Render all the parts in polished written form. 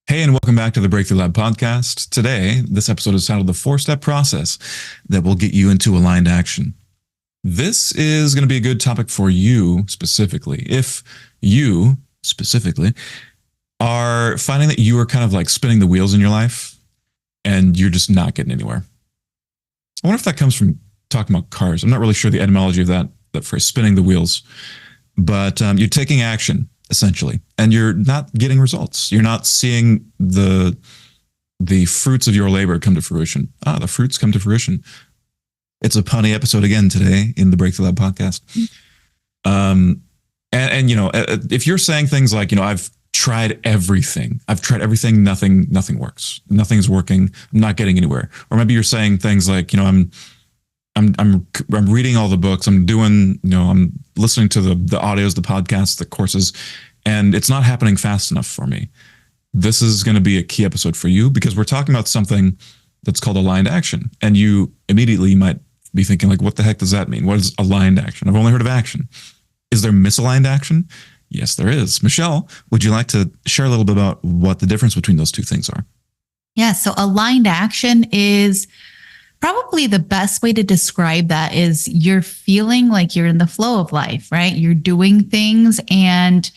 Hey, and welcome back to the Breakthrough Lab podcast. Today, this episode is titled The Four-Step Process That Will Get You into Aligned Action. This is going to be a good topic for you specifically. If you specifically are finding that you are kind of like spinning the wheels in your life and you're just not getting anywhere. I wonder if that comes from talking about cars. I'm not really sure the etymology of that phrase, spinning the wheels, but you're taking action essentially, and you're not getting results. You're not seeing the fruits of your labor come to fruition. The fruits come to fruition. It's a punny episode again today in the Breakthrough Lab podcast. And you know, if you're saying things like, you know, I've tried everything, nothing works, nothing's working, I'm not getting anywhere. Or maybe you're saying things like, you know, I'm reading all the books, I'm listening to the audios, the podcasts, the courses, and it's not happening fast enough for me. This is going to be a key episode for you because we're talking about something that's called aligned action. And you immediately might be thinking like, what the heck does that mean? What is aligned action? I've only heard of action. Is there misaligned action? Yes, there is. Michelle, would you like to share a little bit about what the difference between those two things are? Yeah, so aligned action is probably the best way to describe that is you're feeling like you're in the flow of life, right? You're doing things, and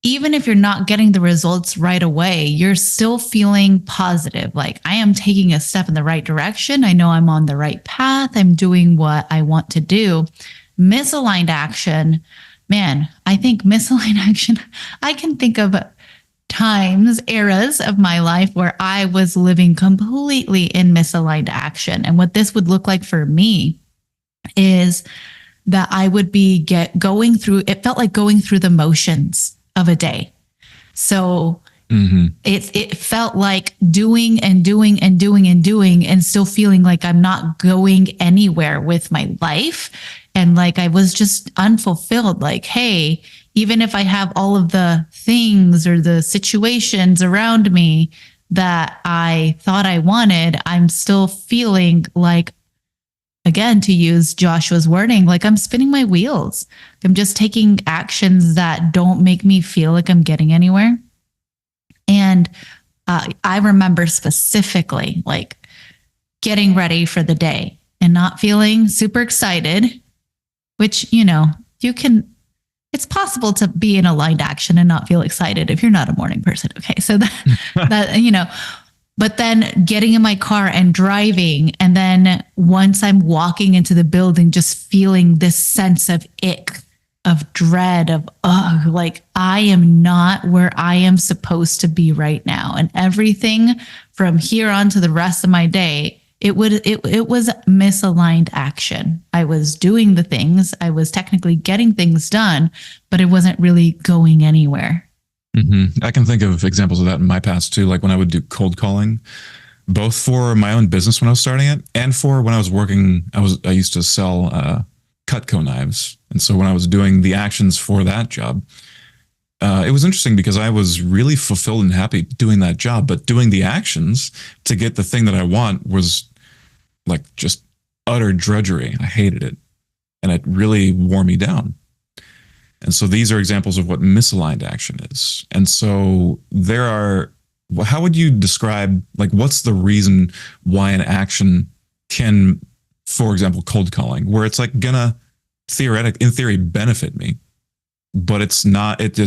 even if you're not getting the results right away, you're still feeling positive. Like, I am taking a step in the right direction. I know I'm on the right path. I'm doing what I want to do. Misaligned action, man, I think misaligned action, I can think of eras of my life where I was living completely in misaligned action. And what this would look like for me is that I would be it felt like going through the motions of a day. So it felt like doing and doing and doing and doing and still feeling like I'm not going anywhere with my life. And like I was just unfulfilled. Like, hey, even if I have all of the things or the situations around me that I thought I wanted, I'm still feeling like, again, to use Joshua's wording, like I'm spinning my wheels. I'm just taking actions that don't make me feel like I'm getting anywhere. And I remember specifically like getting ready for the day and not feeling super excited, which, you know, it's possible to be in aligned action and not feel excited if you're not a morning person. Okay. So but then getting in my car and driving. And then once I'm walking into the building, just feeling this sense of ick, of dread, of, like I am not where I am supposed to be right now. And everything from here on to the rest of my day, it was misaligned action. I was doing the things, I was technically getting things done, but it wasn't really going anywhere. I can think of examples of that in my past too. Like when I would do cold calling, both for my own business when I was starting it and for when I was working, I used to sell Cutco knives. And so when I was doing the actions for that job, it was interesting because I was really fulfilled and happy doing that job, but doing the actions to get the thing that I want was like just utter drudgery. I hated it. And it really wore me down. And so these are examples of what misaligned action is. And so how would you describe, like, what's the reason why an action can, for example, cold calling, where it's like gonna in theory, benefit me, but it's not, it's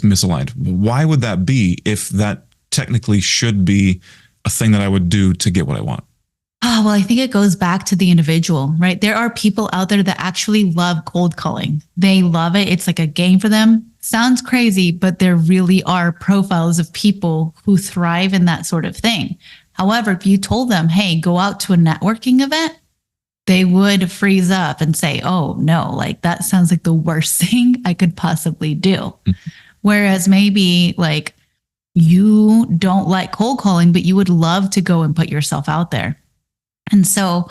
misaligned. Why would that be if that technically should be a thing that I would do to get what I want? Oh, well, I think it goes back to the individual, right? There are people out there that actually love cold calling. They love it. It's like a game for them. Sounds crazy, but there really are profiles of people who thrive in that sort of thing. However, if you told them, hey, go out to a networking event, they would freeze up and say, oh, no, like that sounds like the worst thing I could possibly do. Whereas maybe like you don't like cold calling, but you would love to go and put yourself out there. And so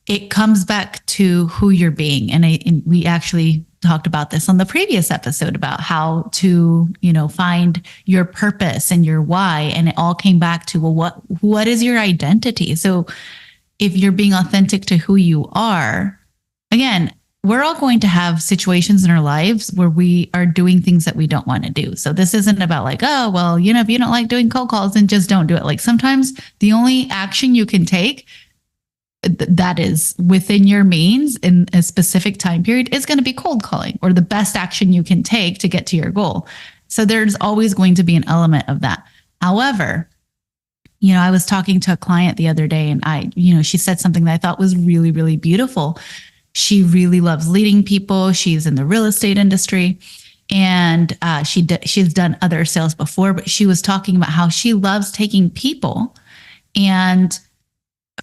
it comes back to who you're being. And we actually talked about this on the previous episode about how to, find your purpose and your why. And it all came back to, well, what is your identity? So if you're being authentic to who you are, again, we're all going to have situations in our lives where we are doing things that we don't want to do. So this isn't about like, oh, well, you know, if you don't like doing cold calls, then just don't do it. Like sometimes the only action you can take that is within your means in a specific time period is going to be cold calling, or the best action you can take to get to your goal. So there's always going to be an element of that. However, you know, I was talking to a client the other day, and she said something that I thought was really, really beautiful. She really loves leading people. She's in the real estate industry, and she's done other sales before, but she was talking about how she loves taking people and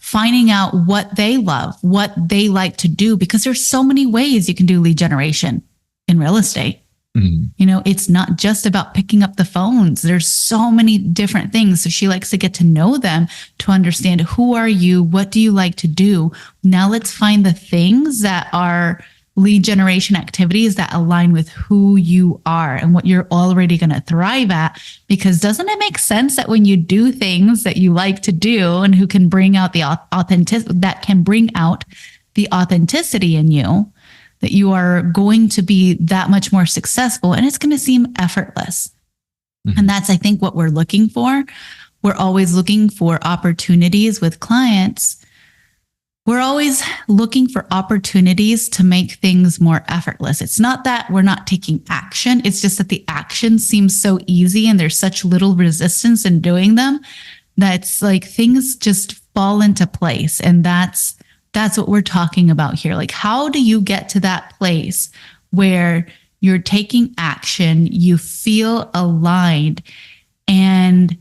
finding out what they love, what they like to do, because there's so many ways you can do lead generation in real estate. Mm-hmm. You know, it's not just about picking up the phones. There's so many different things. So she likes to get to know them, to understand, who are you? What do you like to do? Now let's find the things that are lead generation activities that align with who you are and what you're already going to thrive at. Because doesn't it make sense that when you do things that you like to do and who can bring out the authenticity in you, that you are going to be that much more successful, and it's going to seem effortless. Mm-hmm. And that's, I think, what we're looking for. We're always looking for opportunities with clients. We're always looking for opportunities to make things more effortless. It's not that we're not taking action. It's just that the action seems so easy and there's such little resistance in doing them that it's like things just fall into place. And that's what we're talking about here. Like, how do you get to that place where you're taking action, you feel aligned, and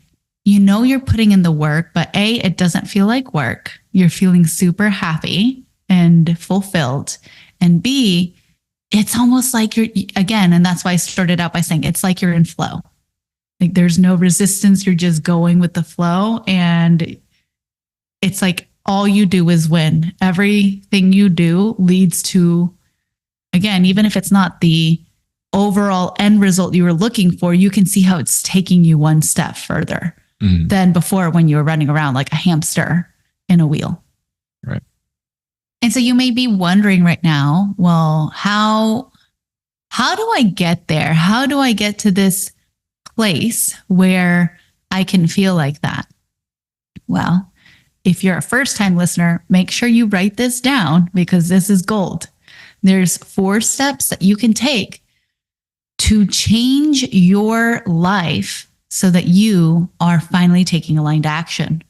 you know you're putting in the work, but A, it doesn't feel like work. You're feeling super happy and fulfilled. And B, it's almost like you're, again, and that's why I started out by saying it's like you're in flow. Like there's no resistance. You're just going with the flow. And it's like all you do is win. Everything you do leads to, again, even if it's not the overall end result you were looking for, you can see how it's taking you one step further than before when you were running around like a hamster in a wheel. Right. And so you may be wondering right now, well, how do I get there? How do I get to this place where I can feel like that? Well, if you're a first-time listener, make sure you write this down because this is gold. There's 4 steps that you can take to change your life so that you are finally taking aligned action.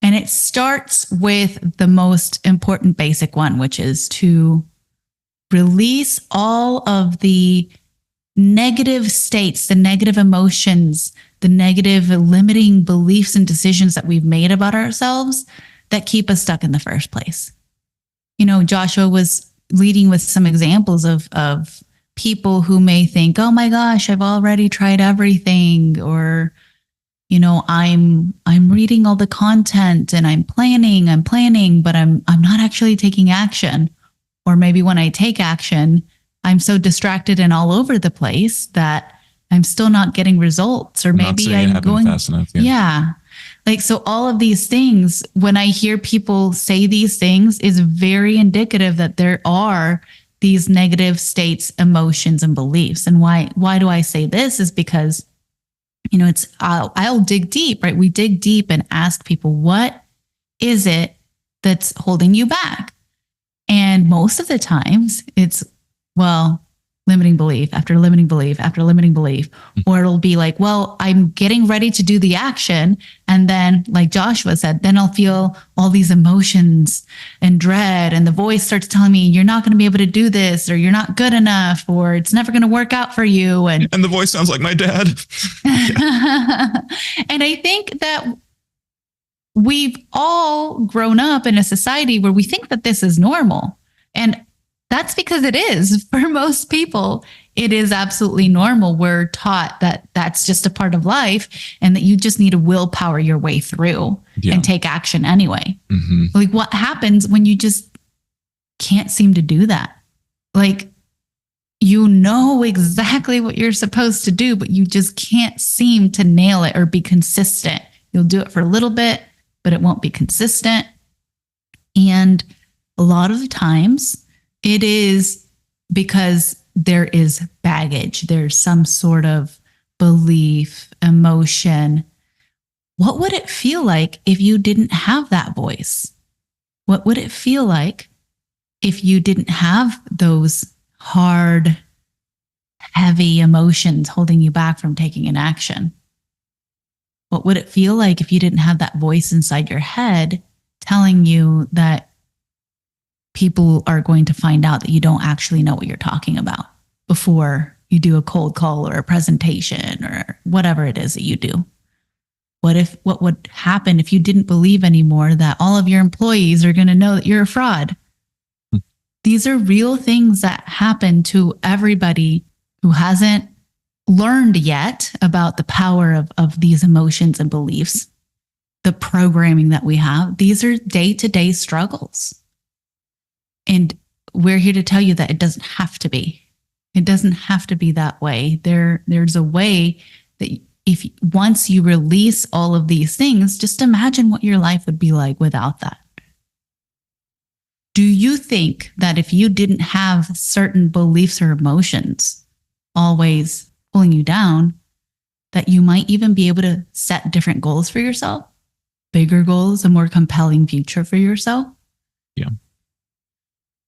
And it starts with the most important basic one, which is to release all of the negative states, the negative emotions, the negative limiting beliefs and decisions that we've made about ourselves that keep us stuck in the first place. You know, Joshua was leading with some examples of people who may think, oh my gosh, I've already tried everything, or, you know, I'm reading all the content and I'm planning, but I'm not actually taking action. Or maybe when I take action, I'm so distracted and all over the place that I'm still not getting results, or maybe I'm going fast enough. Yeah. Like, so all of these things, when I hear people say these things, is very indicative that there are these negative states, emotions, and beliefs. And why do I say this is because, you know, I'll dig deep, right? We dig deep and ask people, what is it that's holding you back? And most of the times it's, well, limiting belief after limiting belief after limiting belief. Or it'll be like, well, I'm getting ready to do the action. And then, like Joshua said, then I'll feel all these emotions and dread. And the voice starts telling me, you're not going to be able to do this, or you're not good enough, or it's never going to work out for you. And the voice sounds like my dad. And I think that we've all grown up in a society where we think that this is normal. And that's because it is. For most people, it is absolutely normal. We're taught that that's just a part of life and that you just need to willpower your way through and take action anyway. Mm-hmm. Like, what happens when you just can't seem to do that? Like, you know exactly what you're supposed to do, but you just can't seem to nail it or be consistent. You'll do it for a little bit, but it won't be consistent. And a lot of the times, It is because there is baggage. There's some sort of belief, emotion. What would it feel like if you didn't have that voice? What would it feel like if you didn't have those hard, heavy emotions holding you back from taking an action? What would it feel like if you didn't have that voice inside your head telling you that people are going to find out that you don't actually know what you're talking about before you do a cold call or a presentation or whatever it is that you do? What would happen if you didn't believe anymore that all of your employees are going to know that you're a fraud? These are real things that happen to everybody who hasn't learned yet about the power of these emotions and beliefs, the programming that we have. These are day-to-day struggles. And we're here to tell you that it doesn't have to be. It doesn't have to be that way. There's a way that if once you release all of these things, just imagine what your life would be like without that. Do you think that if you didn't have certain beliefs or emotions always pulling you down, that you might even be able to set different goals for yourself, bigger goals, a more compelling future for yourself? Yeah.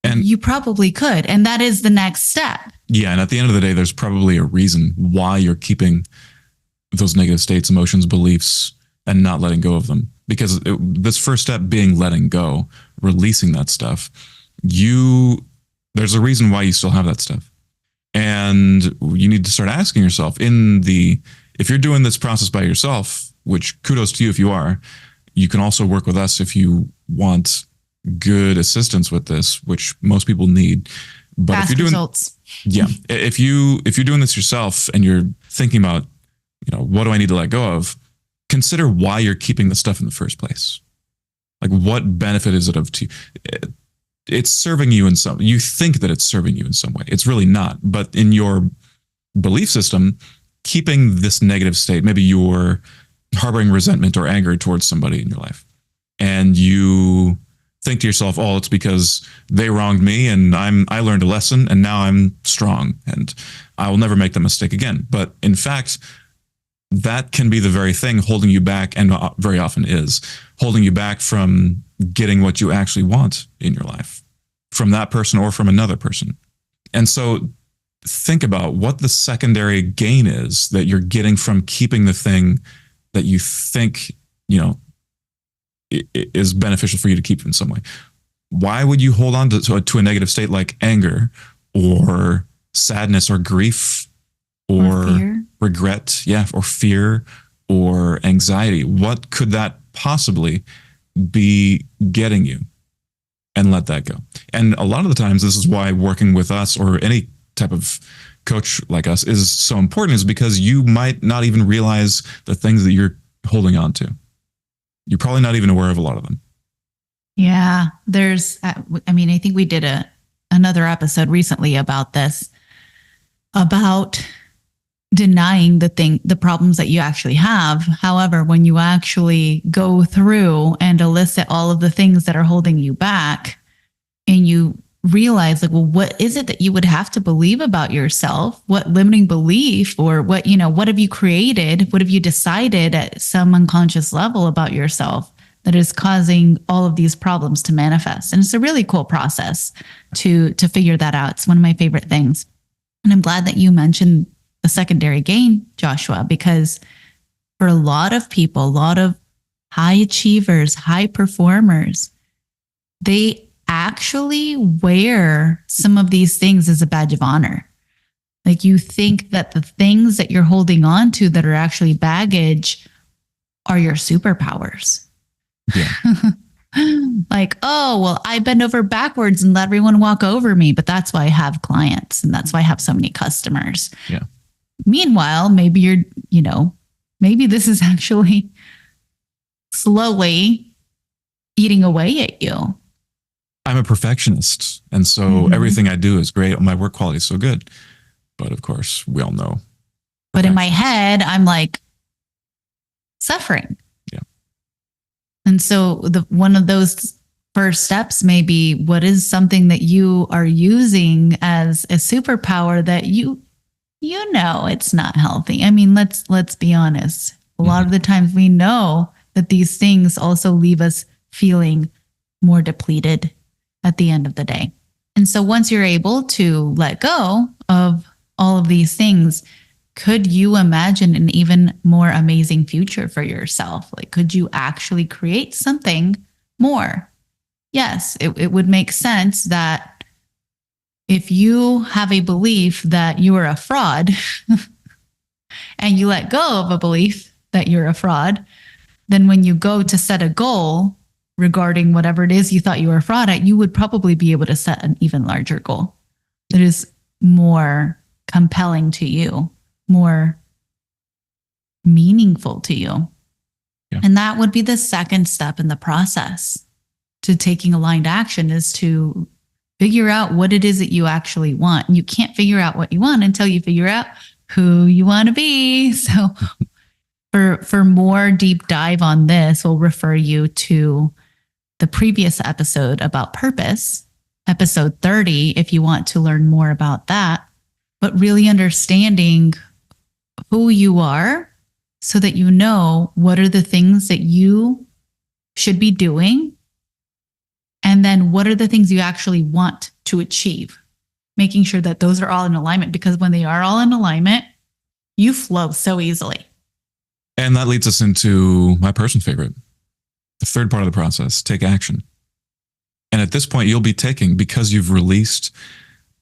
And you probably could. And that is the next step. Yeah. And at the end of the day, there's probably a reason why you're keeping those negative states, emotions, beliefs, and not letting go of them. Because this first step being letting go, releasing that stuff, there's a reason why you still have that stuff. And you need to start asking yourself if you're doing this process by yourself, which kudos to you if you are, you can also work with us if you want good assistance with this, which most people need. But fast if you're doing results. Yeah, if you're doing this yourself and you're thinking about, what do I need to let go of? Consider why you're keeping the stuff in the first place. Like, what benefit is it of to you? It's serving you in some. You think that it's serving you in some way. It's really not. But in your belief system, keeping this negative state, maybe you're harboring resentment or anger towards somebody in your life, and you think to yourself, "Oh, it's because they wronged me, and I learned a lesson, and now I'm strong, and I will never make that mistake again." But in fact, that can be the very thing holding you back, and very often is holding you back from getting what you actually want in your life from that person or from another person. And so think about what the secondary gain is that you're getting from keeping the thing that you think, is beneficial for you to keep in some way. Why would you hold on to a negative state like anger or sadness or grief or fear? Regret, or fear or anxiety? What could that possibly be getting you? And let that go. And a lot of the times, this is why working with us or any type of coach like us is so important, is because you might not even realize the things that you're holding on to. You're probably not even aware of a lot of them. Yeah, I think we did another episode recently about this, about denying the problems that you actually have. However, when you actually go through and elicit all of the things that are holding you back, and you realize, like, well, what is it that you would have to believe about yourself? What limiting belief, or what have you created? What have you decided at some unconscious level about yourself that is causing all of these problems to manifest? And it's a really cool process to figure that out. It's one of my favorite things. And I'm glad that you mentioned the secondary gain, Joshua, because for a lot of people, a lot of high achievers, high performers, they actually wear some of these things as a badge of honor. Like, you think that the things that you're holding on to that are actually baggage are your superpowers. Yeah. Like, oh, well, I bend over backwards and let everyone walk over me, but that's why I have clients, and that's why I have so many customers. Yeah. Meanwhile, maybe maybe this is actually slowly eating away at you. I'm a perfectionist, and so everything I do is great. My work quality is so good. But of course, we all know. But in my head, I'm like suffering. Yeah. And so one of those first steps may be, what is something that you are using as a superpower that you know it's not healthy. I mean, let's be honest. A lot of the times we know that these things also leave us feeling more depleted at the end of the day. And so once you're able to let go of all of these things, could you imagine an even more amazing future for yourself? Like, could you actually create something more? Yes, it would make sense that if you have a belief that you are a fraud and you let go of a belief that you're a fraud, then when you go to set a goal regarding whatever it is you thought you were a fraud at, you would probably be able to set an even larger goal that is more compelling to you, more meaningful to you. Yeah. And that would be the second step in the process to taking aligned action, is to figure out what it is that you actually want. You can't figure out what you want until you figure out who you want to be. So for more deep dive on this, we'll refer you to the previous episode about purpose, episode 30, if you want to learn more about that. But really understanding who you are so that you know what are the things that you should be doing. And then what are the things you actually want to achieve? Making sure that those are all in alignment, because when they are all in alignment, you flow so easily. And that leads us into my personal favorite, the third part of the process: take action. And at this point, you'll be taking, because you've released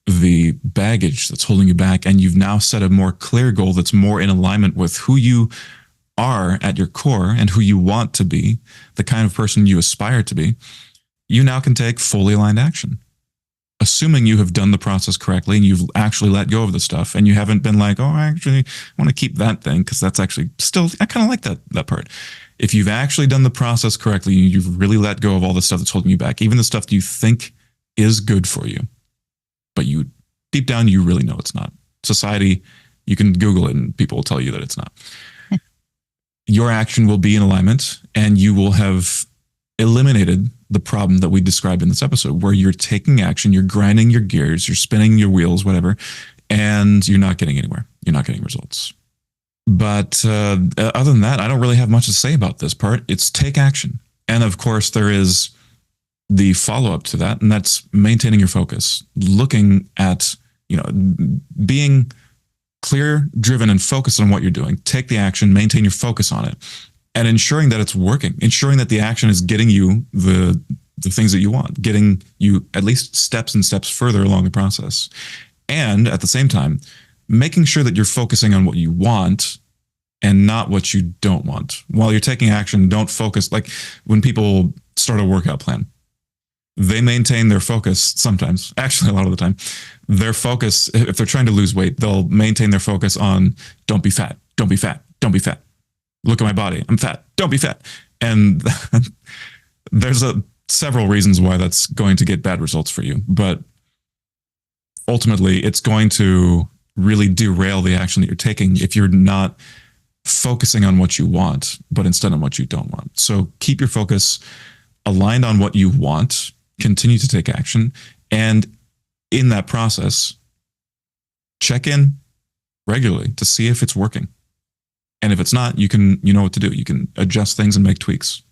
the baggage that's holding you back, and you've now set a more clear goal that's more in alignment with who you are at your core and who you want to be, the kind of person you aspire to be. You now can take fully aligned action, assuming you have done the process correctly and you've actually let go of the stuff, and you haven't been like, oh, I actually want to keep that thing because that's actually still, I kind of like that part. If you've actually done the process correctly, you've really let go of all the stuff that's holding you back, even the stuff that you think is good for you, but you deep down, you really know it's not. Society, you can Google it and people will tell you that it's not. Your action will be in alignment, and you will have eliminated the problem that we described in this episode, where you're taking action, you're grinding your gears, you're spinning your wheels, whatever, and you're not getting anywhere. You're not getting results. But other than that, I don't really have much to say about this part. It's take action. And of course, there is the follow-up to that, and that's maintaining your focus, looking at, being clear, driven, and focused on what you're doing. Take the action, maintain your focus on it, and ensuring that it's working, ensuring that the action is getting you the things that you want, getting you at least steps and steps further along the process. And at the same time, making sure that you're focusing on what you want and not what you don't want. While you're taking action, don't focus. Like when people start a workout plan, they maintain their focus sometimes, actually a lot of the time. Their focus, if they're trying to lose weight, they'll maintain their focus on don't be fat, don't be fat, don't be fat. Look at my body, I'm fat, don't be fat. And there's several reasons why that's going to get bad results for you. But ultimately, it's going to really derail the action that you're taking if you're not focusing on what you want, but instead on what you don't want. So keep your focus aligned on what you want, continue to take action, and in that process, check in regularly to see if it's working. And if it's not, you know what to do. You can adjust things and make tweaks.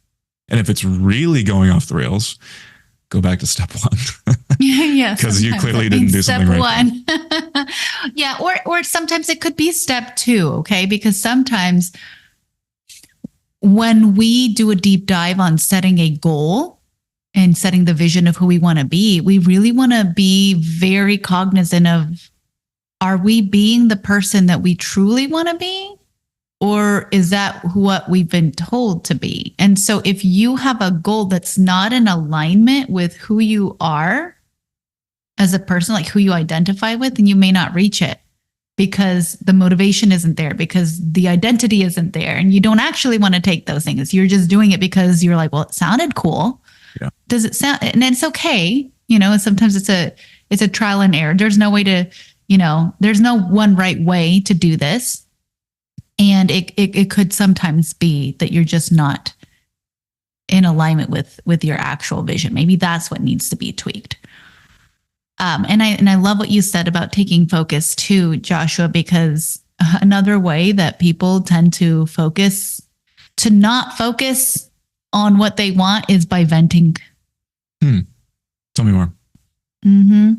And if it's really going off the rails, go back to step one. Yeah, because you clearly didn't do something right. Step one. Yeah, or sometimes it could be step two, okay? Because sometimes when we do a deep dive on setting a goal and setting the vision of who we want to be, we really want to be very cognizant of, are we being the person that we truly want to be? Or is that what we've been told to be? And so if you have a goal that's not in alignment with who you are as a person, like who you identify with, then you may not reach it because the motivation isn't there, because the identity isn't there. And you don't actually want to take those things. You're just doing it because you're like, well, it sounded cool. Yeah. Does it sound, and it's okay. Sometimes it's a trial and error. There's no way to, there's no one right way to do this. And it could sometimes be that you're just not in alignment with your actual vision. Maybe that's what needs to be tweaked. And I love what you said about taking focus too, Joshua, because another way that people tend to not focus on what they want is by venting. Tell me more. Mm-hmm.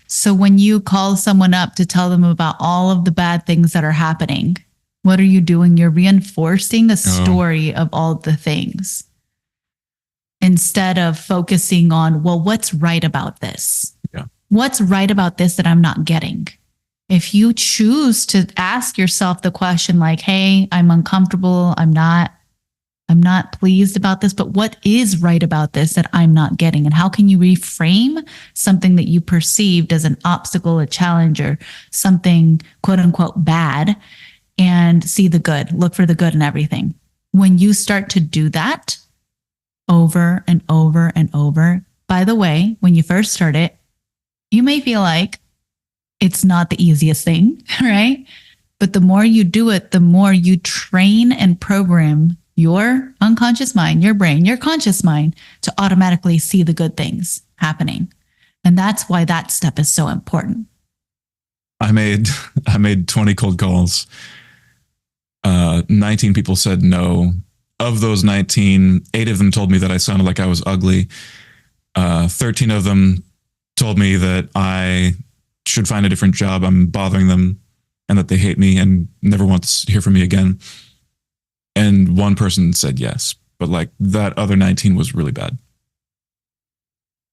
So when you call someone up to tell them about all of the bad things that are happening, what are you doing? You're reinforcing a story of all the things instead of focusing on, well, what's right about this? Yeah. What's right about this that I'm not getting? If you choose to ask yourself the question like, hey, I'm uncomfortable, I'm not pleased about this, but what is right about this that I'm not getting? And how can you reframe something that you perceived as an obstacle, a challenge, or something quote unquote bad and see the good, look for the good in everything? When you start to do that over and over and over, by the way, when you first start it, you may feel like it's not the easiest thing, right? But the more you do it, the more you train and program your unconscious mind, your brain, your conscious mind to automatically see the good things happening. And that's why that step is so important. I made 20 cold calls. 19 people said no. Of those 19, 8 of them told me that I sounded like I was ugly. 13 of them told me that I should find a different job. I'm bothering them and that they hate me and never want to hear from me again. And one person said yes, but like that other 19 was really bad.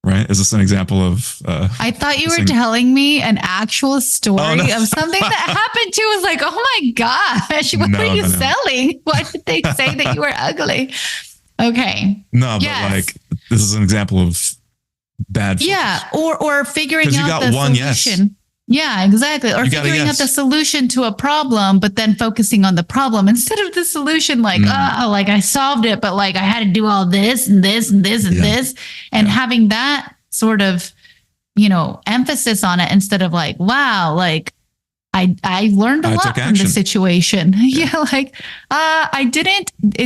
Right? Is this an example of... I thought you were telling me an actual story of something that happened to you. I was like, oh my gosh, what are you selling? Why did they say that you were ugly? Okay. No, but like this is an example of bad focus. Yeah, or figuring out the one solution. Yes. Yeah, exactly. Or figuring out the solution to a problem, but then focusing on the problem instead of the solution. Like, like I solved it, but like I had to do all this and this and this and this, and having that sort of, emphasis on it instead of like, wow, like I learned a lot from the situation. It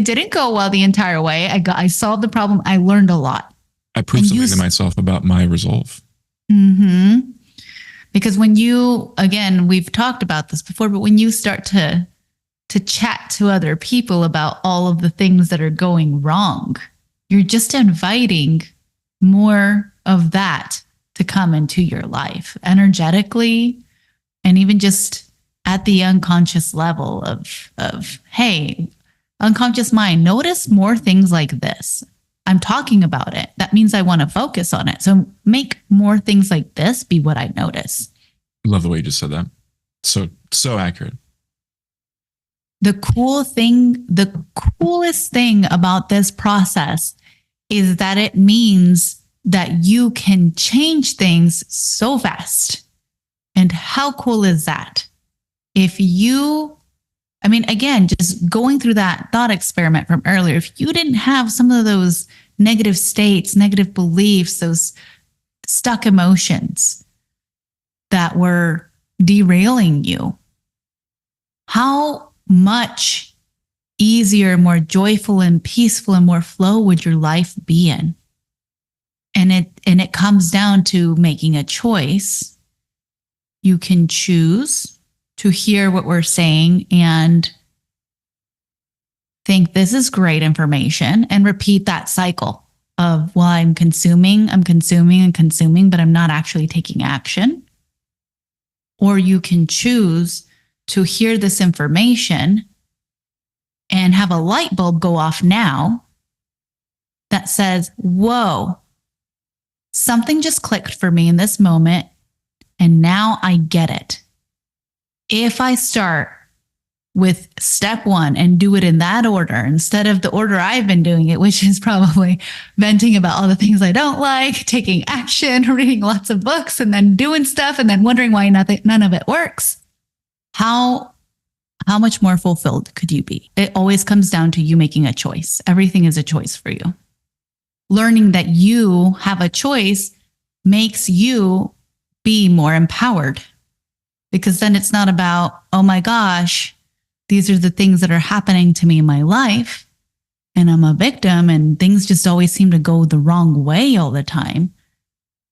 didn't go well the entire way. I solved the problem. I learned a lot. I proved something to myself about my resolve. Mm-hmm. Because when you, again, we've talked about this before, but when you start to chat to other people about all of the things that are going wrong, you're just inviting more of that to come into your life energetically, and even just at the unconscious level of, hey, unconscious mind, notice more things like this. I'm talking about it. That means I want to focus on it. So make more things like this be what I notice. I love the way you just said that. So accurate. The coolest thing about this process is that it means that you can change things so fast. And how cool is that? Again, just going through that thought experiment from earlier, if you didn't have some of those negative states, negative beliefs, those stuck emotions that were derailing you, how much easier, more joyful and peaceful and more flow would your life be in? And it comes down to making a choice. You can choose to hear what we're saying and think this is great information and repeat that cycle of, well, I'm consuming, but I'm not actually taking action. Or you can choose to hear this information and have a light bulb go off now that says, whoa, something just clicked for me in this moment, and now I get it. If I start with step 1 and do it in that order, instead of the order I've been doing it, which is probably venting about all the things I don't like, taking action, reading lots of books, and then doing stuff, and then wondering why none of it works, how much more fulfilled could you be? It always comes down to you making a choice. Everything is a choice for you. Learning that you have a choice makes you be more empowered, because then it's not about, oh my gosh, these are the things that are happening to me in my life. and I'm a victim and things just always seem to go the wrong way all the time.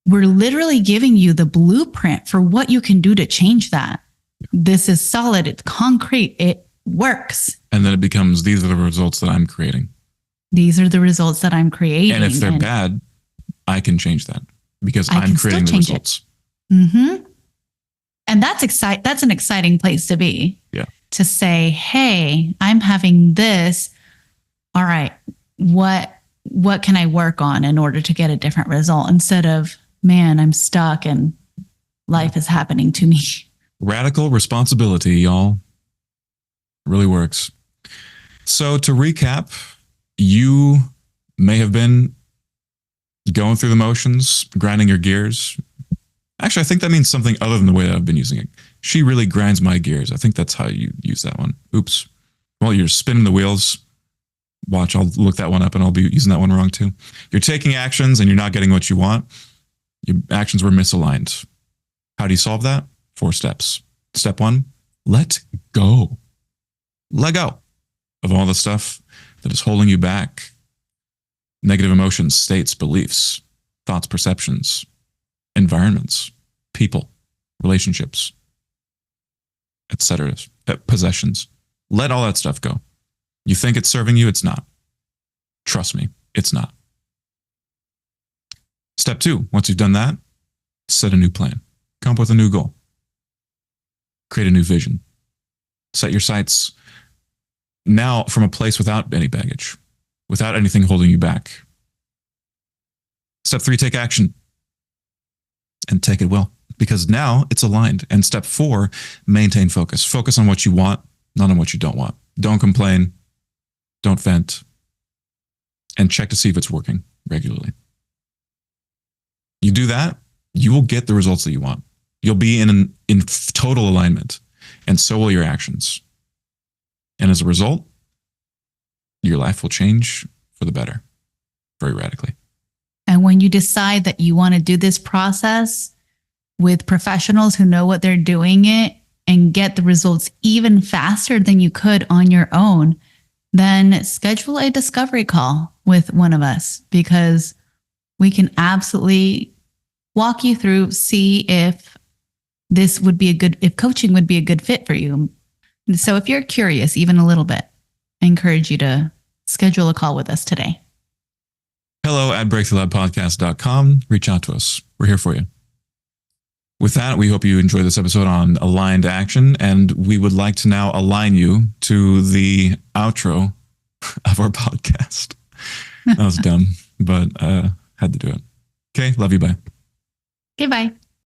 We're literally giving you the blueprint for what you can do to change that. This is solid. It's concrete. It works. And then it becomes, these are the results that I'm creating. These are the results that I'm creating. And if they're bad, I can change that because I'm creating the results. Mm-hmm. And that's an exciting place to be. Yeah. To say, hey, I'm having this. All right, what can I work on in order to get a different result, instead of, man, I'm stuck and life is happening to me. Radical responsibility, y'all. Really works. So to recap, you may have been going through the motions, grinding your gears. Actually, I think that means something other than the way that I've been using it. She really grinds my gears. I think that's how you use that one. Oops. Well, you're spinning the wheels. Watch, I'll look that one up and I'll be using that one wrong too. You're taking actions and you're not getting what you want. Your actions were misaligned. How do you solve that? 4 steps. Step 1, let go. Let go of all the stuff that is holding you back. Negative emotions, states, beliefs, thoughts, perceptions, environments, people, relationships, etc., possessions. Let all that stuff go. You think it's serving you, it's not. Trust me, it's not. Step 2, once you've done that, set a new plan. Come up with a new goal. Create a new vision. Set your sights now from a place without any baggage, without anything holding you back. Step 3, take action. And take it well, because now it's aligned. And step 4, maintain focus. Focus on what you want, not on what you don't want. Don't complain. Don't vent. And check to see if it's working regularly. You do that, you will get the results that you want. You'll be in total alignment, and so will your actions. And as a result, your life will change for the better, very radically. And when you decide that you want to do this process with professionals who know what they're doing it and get the results even faster than you could on your own, then schedule a discovery call with one of us, because we can absolutely walk you through, see if if coaching would be a good fit for you. So if you're curious, even a little bit, I encourage you to schedule a call with us today. hello@breakthroughladpodcast.com. Reach out to us. We're here for you. With that, we hope you enjoyed this episode on aligned action, and we would like to now align you to the outro of our podcast. That was dumb, but had to do it. Okay, love you, bye. Okay, bye.